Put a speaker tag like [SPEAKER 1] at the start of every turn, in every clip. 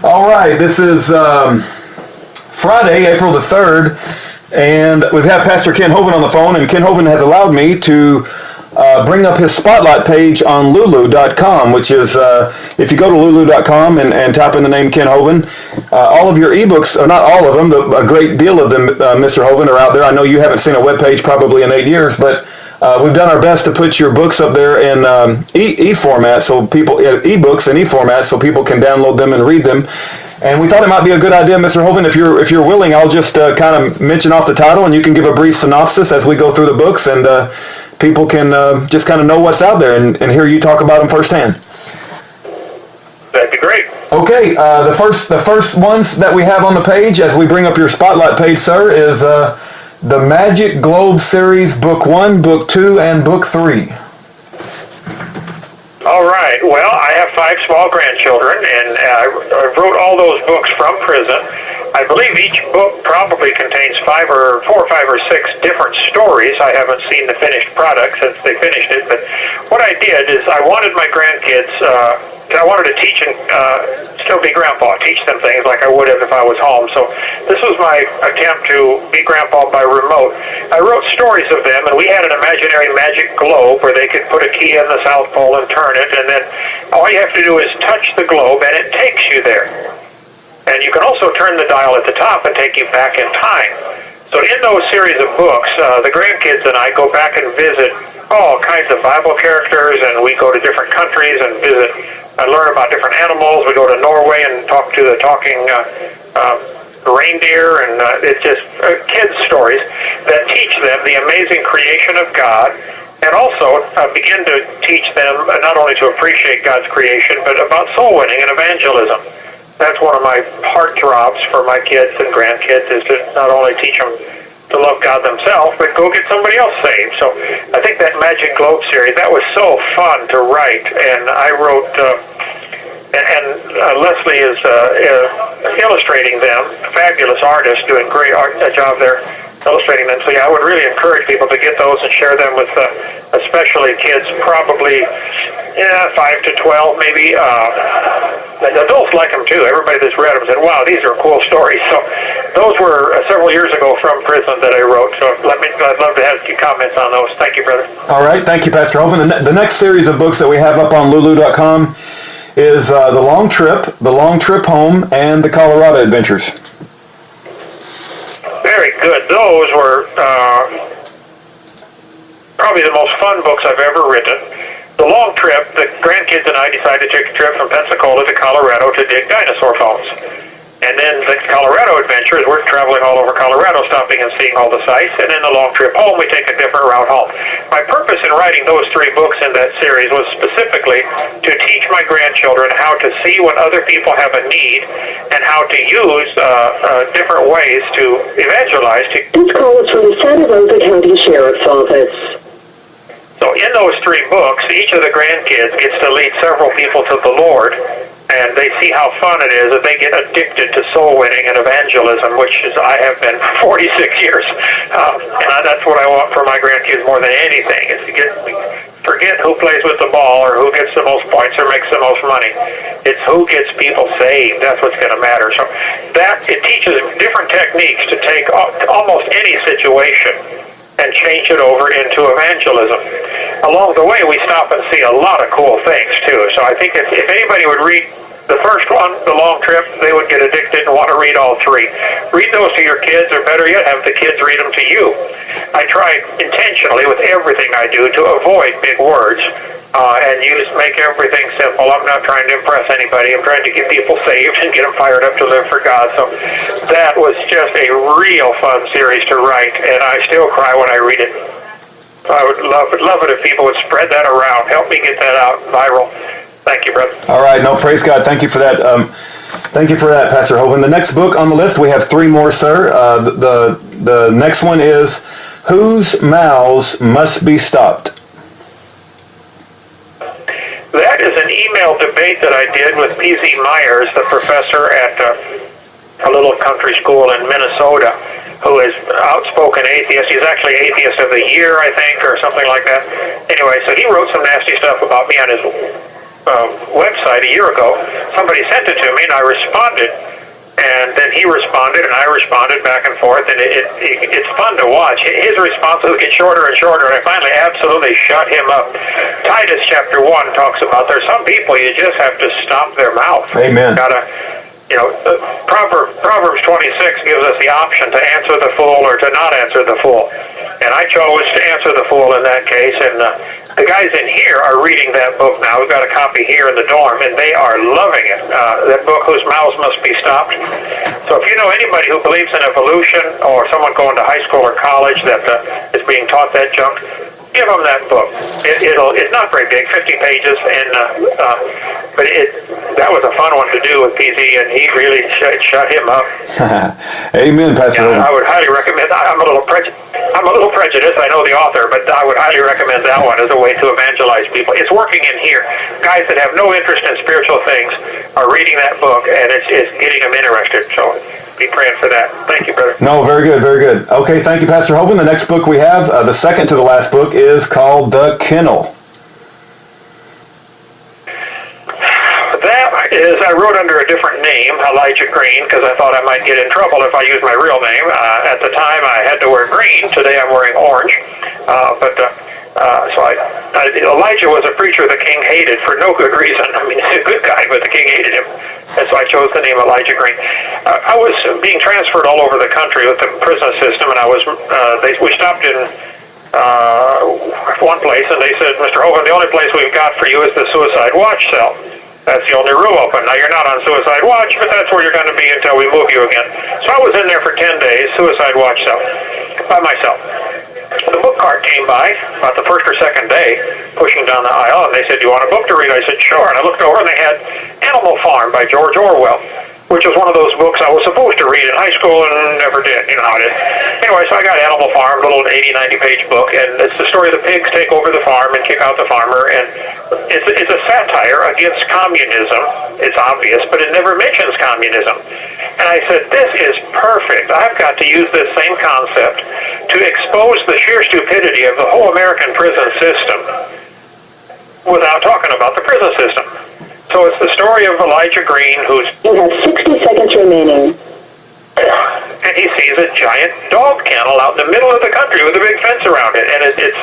[SPEAKER 1] All right, this is Friday, April the 3rd, and we have Pastor Ken Hovind on the phone, and Ken Hovind has allowed me to bring up his spotlight page on lulu.com, which is, if you go to lulu.com and type in the name Ken Hovind, all of your ebooks, or not all of them, but a great deal of them, Mr. Hovind, are out there. I know you haven't seen a web page probably in 8 years, but we've done our best to put your books up there in e-format, so people, ebooks in e-format, so people can download them and read them. And we thought it might be a good idea, Mr. Hovind, if you're willing, I'll just kind of mention off the title, and you can give a brief synopsis as we go through the books, and people can just kind of know what's out there and hear you talk about them firsthand.
[SPEAKER 2] That'd be great.
[SPEAKER 1] Okay, the first ones that we have on the page, as we bring up your spotlight page, sir, is the Magic Globe series, Book 1, Book 2, and Book 3.
[SPEAKER 2] All right. Well, I have 5 small grandchildren, and I wrote all those books from prison. I believe each book probably contains 4, 5, or 6 different stories. I haven't seen the finished product since they finished it, but what I did is I wanted my grandkids, I wanted to teach and still be grandpa, teach them things like I would have if I was home. So this was my attempt to be grandpa by remote. I wrote stories of them, and we had an imaginary magic globe where they could put a key in the South Pole and turn it, and then all you have to do is touch the globe, and it takes you there. And you can also turn the dial at the top and take you back in time. So in those series of books, the grandkids and I go back and visit all kinds of Bible characters, and we go to different countries and visit and learn about different animals. We go to Norway and talk to the talking reindeer, and it's just kids' stories that teach them the amazing creation of God, and also begin to teach them not only to appreciate God's creation, but about soul winning and evangelism. That's one of my heartthrobs for my kids and grandkids, is to not only teach them to love God themselves, but go get somebody else saved. So I think that Magic Globe series, that was so fun to write, and I wrote, Leslie is illustrating them, fabulous artist, doing great a job there illustrating them. So yeah, I would really encourage people to get those and share them with especially kids, probably 5 to 12 maybe. Adults like them too. Everybody that's read them said, wow, these are cool stories. So those were several years ago from prison that I wrote. So I'd love to have your comments on those. Thank you, brother.
[SPEAKER 1] All right. Thank you, Pastor Hovind. The next series of books that we have up on lulu.com is The Long Trip Home, and The Colorado Adventures.
[SPEAKER 2] Very good. Those were probably the most fun books I've ever written. The Long Trip, the grandkids and I decided to take a trip from Pensacola to Colorado to dig dinosaur bones. And then the Colorado Adventures, we're traveling all over Colorado, stopping and seeing all the sights. And in The Long Trip Home, we take a different route home. My purpose in writing those 3 books in that series was specifically to teach my grandchildren how to see when other people have a need and how to use different ways to evangelize.
[SPEAKER 3] This call is from the Santa Rosa County Sheriff's Office.
[SPEAKER 2] So in those 3 books, each of the grandkids gets to lead several people to the Lord, and they see how fun it is that they get addicted to soul winning and evangelism, which is I have been for 46 years. That's what I want for my grandkids more than anything, is to forget who plays with the ball or who gets the most points or makes the most money. It's who gets people saved. That's what's going to matter. So that it teaches different techniques to take almost any situation and change it over into evangelism. Along the way, we stop and see a lot of cool things, too. So I think if anybody would read the first one, The Long Trip, they would get addicted and want to read all 3. Read those to your kids, or better yet, have the kids read them to you. I try intentionally with everything I do to avoid big words and make everything simple. I'm not trying to impress anybody. I'm trying to get people saved and get them fired up to live for God. So that was just a real fun series to write, and I still cry when I read it. I would love it if people would spread that around. Help me get that out viral. Thank you, brother.
[SPEAKER 1] All right. No, praise God. Thank you for that. Thank you for that, Pastor Hovind. The next book on the list, we have 3 more, sir. The next one is Whose Mouths Must Be Stopped?
[SPEAKER 2] That is an email debate that I did with P.Z. Myers, the professor at a little country school in Minnesota, who is outspoken atheist. He's actually Atheist of the Year, I think, or something like that. Anyway, so he wrote some nasty stuff about me on his website a year ago. Somebody sent it to me, and I responded. And then he responded, and I responded back and forth, and it's fun to watch. His responses get shorter and shorter, and I finally absolutely shut him up. Titus chapter 1 talks about there's some people you just have to stop their mouth.
[SPEAKER 1] Amen.
[SPEAKER 2] Proverbs 26 gives us the option to answer the fool or to not answer the fool. And I chose to answer the fool in that case, and the guys in here are reading that book now. We've got a copy here in the dorm, and they are loving it. That book, Whose Mouths Must Be Stopped. So if you know anybody who believes in evolution, or someone going to high school or college that is being taught that junk, give them that book. It's not very big, 50 pages, and but that was a fun one to do with PZ, and he really shut him up.
[SPEAKER 1] Amen, Pastor.
[SPEAKER 2] Yeah, I would highly recommend. I'm a little prejudiced. I know the author, but I would highly recommend that one as a way to evangelize people. It's working in here. Guys that have no interest in spiritual things are reading that book, and it's getting them interested. So be praying for that. Thank you, brother.
[SPEAKER 1] No, very good, very good. Okay, thank you, Pastor Hovind. The next book we have, the second to the last book, is called The Kennel.
[SPEAKER 2] That is, I wrote under a different name, Elijah Green, because I thought I might get in trouble if I used my real name. At the time, I had to wear green. Today, I'm wearing orange. Elijah was a preacher the king hated for no good reason. I mean, he's a good guy, but the king hated him. And so I chose the name Elijah Green. I was being transferred all over the country with the prison system, and we stopped in one place, and they said, Mr. Hovind, the only place we've got for you is the suicide watch cell. That's the only room open. Now, you're not on suicide watch, but that's where you're going to be until we move you again. So I was in there for 10 days, suicide watch cell, by myself. The book cart came by about the first or second day, pushing down the aisle, and they said, do you want a book to read? I said, sure. And I looked over, and they had Animal Farm by George Orwell, which was one of those books I was supposed to read in high school and never did. You know how it is. Anyway, so I got Animal Farm, a little 80, 90-page book, and it's the story of the pigs take over the farm and kick out the farmer, and it's a satire against communism. It's obvious, but it never mentions communism. And I said, this is perfect. I've got to use this same concept to expose the sheer stupidity of the whole American prison system without talking about the prison system. So it's the story of Elijah Green, who's...
[SPEAKER 3] You have 60 seconds remaining.
[SPEAKER 2] And he sees a giant dog kennel out in the middle of the country with a big fence around it. And it's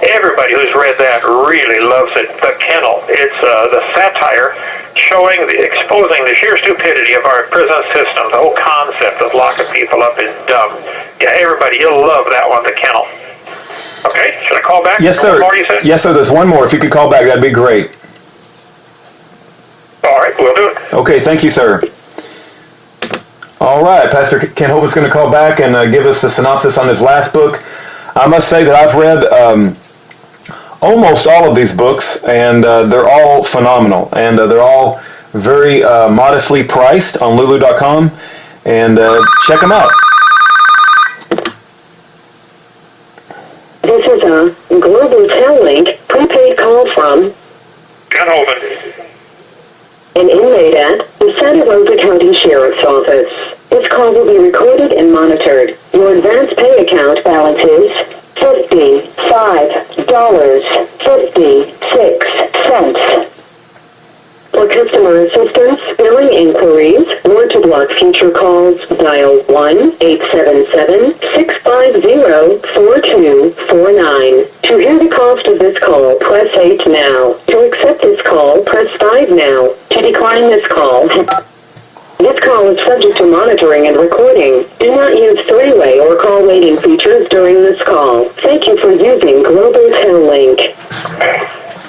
[SPEAKER 2] everybody who's read that really loves it. The Kennel. It's the satire exposing the sheer stupidity of our prison system. The whole concept of locking people up is dumb. Yeah, everybody, you'll love that one, The Kennel. Okay, should I call back?
[SPEAKER 1] Yes, sir.
[SPEAKER 2] One more, you said?
[SPEAKER 1] Yes, sir. There's one more. If you could call back, that'd be great.
[SPEAKER 2] All right, we'll do it.
[SPEAKER 1] Okay, thank you, sir. All right, Pastor Ken Hovind's going to call back and give us the synopsis on his last book. I must say that I've read almost all of these books, and they're all phenomenal, and they're all very modestly priced on Lulu.com, and check them out.
[SPEAKER 3] This is a Global Tel Link prepaid call from
[SPEAKER 2] Ken Hovind.
[SPEAKER 3] an inmate at the Santa Rosa County Sheriff's Office. This call will be recorded and monitored. Your advance pay account balance is $55.56. For customer assistance, billing inquiries, or to block future calls, dial 1-877-650-4249. To hear the cost of this call, press 8 now. To accept this call, press 5 now. To decline this call, this call is subject to monitoring and recording. Do not use three-way or call waiting features during this call. Thank you for using Global Tel Link.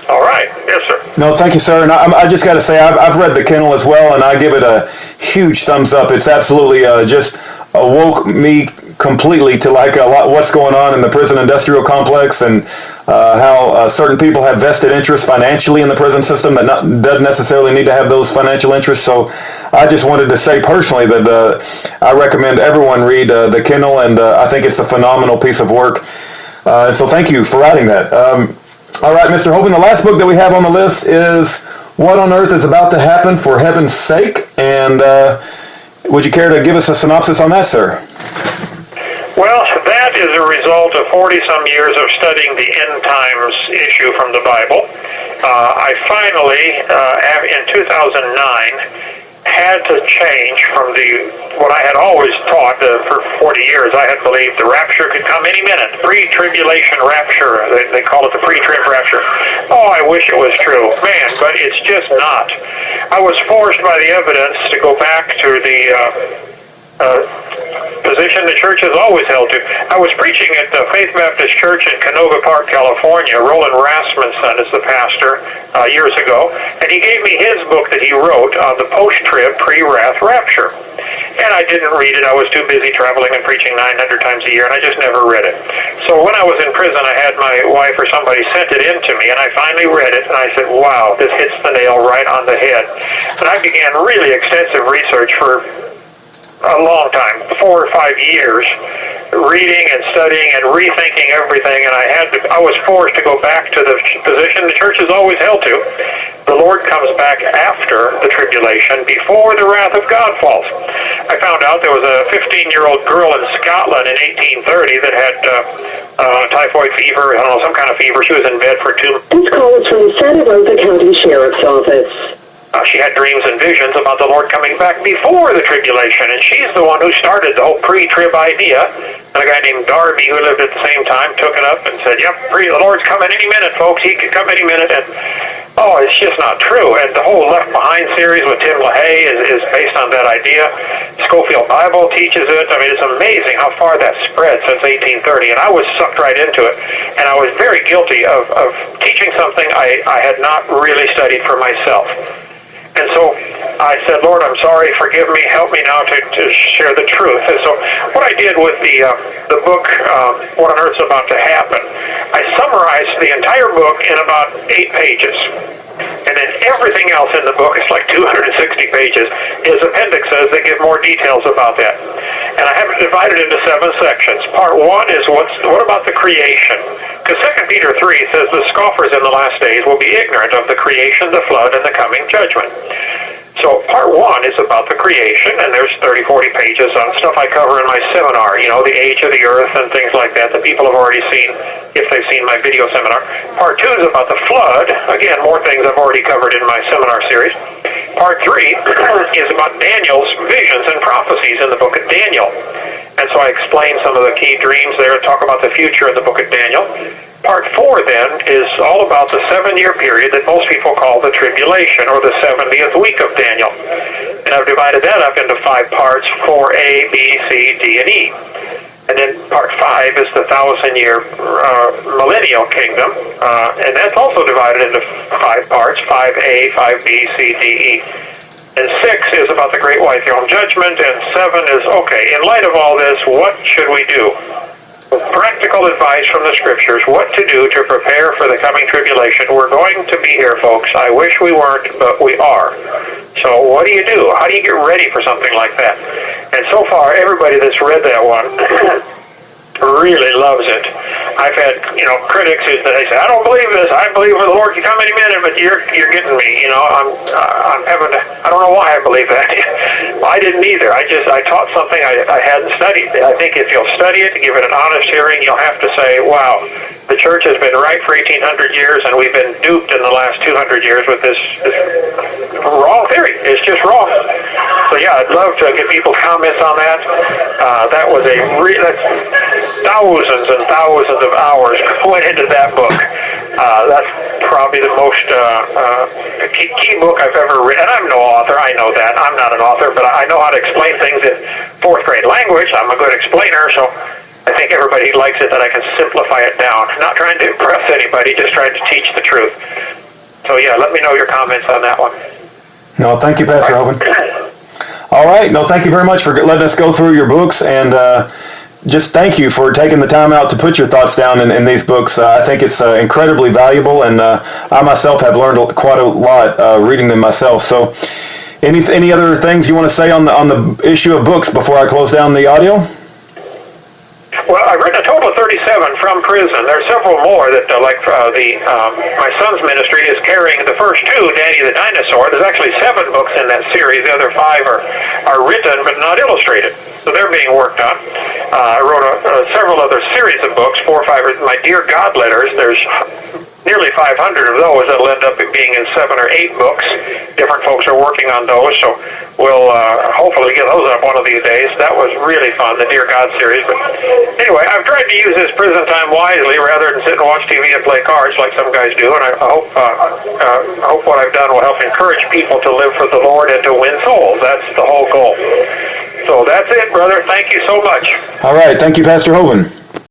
[SPEAKER 2] All right. Yes, sir.
[SPEAKER 1] No, thank you, sir. And I just got to say, I've read The Kennel as well, and I give it a huge thumbs up. It's absolutely just awoke me completely to like what's going on in the prison industrial complex, and how certain people have vested interest financially in the prison system that doesn't necessarily need to have those financial interests. So I just wanted to say personally that I recommend everyone read The Kennel, and I think it's a phenomenal piece of work. So thank you for writing that. All right, Mr. Hovind, the last book that we have on the list is What on Earth is About to Happen for Heaven's Sake? And would you care to give us a synopsis on that, sir?
[SPEAKER 2] Well, that that is a result of 40-some years of studying the end times issue from the Bible. I finally, in 2009, had to change from what I had always taught for 40 years. I had believed the rapture could come any minute. Pre-tribulation rapture. They call it the pre-trib rapture. Oh, I wish it was true. Man, but it's just not. I was forced by the evidence to go back to the position the church has always held to. I was preaching at the Faith Baptist Church in Canoga Park, California. Roland Rasmussen is the pastor years ago, and he gave me his book that he wrote on the post-trib, pre-wrath rapture. And I didn't read it. I was too busy traveling and preaching 900 times a year, and I just never read it. So when I was in prison, I had my wife or somebody sent it in to me, and I finally read it, and I said, wow, this hits the nail right on the head. And I began really extensive research for a long time, 4 or 5 years, reading and studying and rethinking everything, and I was forced to go back to the position the church has always held to. The Lord comes back after the tribulation, before the wrath of God falls. I found out there was a 15-year-old girl in Scotland in 1830 that had typhoid fever, I don't know, some kind of fever. She was in bed for 2 months.
[SPEAKER 3] This call is from Santa Rosa County Sheriff's Office.
[SPEAKER 2] She had dreams and visions about the Lord coming back before the tribulation, and she's the one who started the whole pre-trib idea. And a guy named Darby, who lived at the same time, took it up and said, yep, the Lord's coming any minute, folks. He could come any minute. And, oh, it's just not true. And the whole Left Behind series with Tim LaHaye is based on that idea. Schofield Bible teaches it. I mean, it's amazing how far that spread since 1830. And I was sucked right into it. And I was very guilty of teaching something I had not really studied for myself. And so I said, Lord, I'm sorry, forgive me, help me now to share the truth. And so what I did with the book, What on Earth's About to Happen, I summarized the entire book in about 8 pages. And then everything else in the book, it's like 260 pages, is appendixes that give more details about that. And I have it divided into 7 sections. Part 1 is what about the creation? Because 2 Peter 3 says the scoffers in the last days will be ignorant of the creation, the flood, and the coming judgment. So part 1 is about the creation, and there's 30, 40 pages on stuff I cover in my seminar, you know, the age of the earth and things like that people have already seen if they've seen my video seminar. Part 2 is about the flood. Again, more things I've already covered in my seminar series. Part 3 is about Daniel's visions and prophecies in the book of Daniel. And so I explain some of the key dreams there and talk about the future in the book of Daniel. Part 4 then is all about the 7-year period that most people call the tribulation, or the 70th week of Daniel. And I've divided that up into 5 parts, 4A, B, C, D, and E. And then part 5 is the 1,000-year millennial kingdom, and that's also divided into 5 parts, 5A, 5B, C, D, E. And 6 is about the Great White Throne Judgment, and 7 is, okay, in light of all this, what should we do? Practical advice from the Scriptures, what to do to prepare for the coming tribulation. We're going to be here, folks. I wish we weren't, but we are. So what do you do? How do you get ready for something like that? And so far, everybody that's read that one really loves it. I've had, critics who say, I don't believe this. I believe the Lord can come any minute, but you're getting me. I'm having to, I don't know why I believe that. Well, I didn't either. I taught something I hadn't studied. I think if you'll study it, give it an honest hearing, you'll have to say, wow, the church has been right for 1,800 years, and we've been duped in the last 200 years with this wrong theory. It's just wrong. So yeah, I'd love to get people's comments on that. That was that's thousands and thousands of hours went into that book. That's probably the most key book I've ever written. And I'm no author, I know that. I'm not an author, but I know how to explain things in 4th grade language. I'm a good explainer, so I think everybody likes it that I can simplify it down. Not trying to impress anybody, just trying to teach the truth. So yeah, let me know your comments on that one.
[SPEAKER 1] No, thank you, Pastor Hovind. All right. No, thank you very much for letting us go through your books, and just thank you for taking the time out to put your thoughts down in these books. I think it's incredibly valuable, and I myself have learned quite a lot reading them myself. So any other things you want to say on the issue of books before I close down the audio?
[SPEAKER 2] Well, I've written a total of 37 from prison. There are several more that, my son's ministry is carrying the first 2, Danny the Dinosaur. There's actually 7 books in that series. The other 5 are written but not illustrated. So they're being worked on. I wrote several other series of books, 4 or 5, my Dear God letters. There's nearly 500 of those that'll end up being in 7 or 8 books. Different folks are working on those, so we'll hopefully get those up one of these days. That was really fun, the Dear God series. But anyway, I've tried to use this prison time wisely rather than sit and watch TV and play cards like some guys do, and I hope what I've done will help encourage people to live for the Lord and to win souls. That's the whole goal. So that's it, brother. Thank you so much.
[SPEAKER 1] All right. Thank you, Pastor Hovind.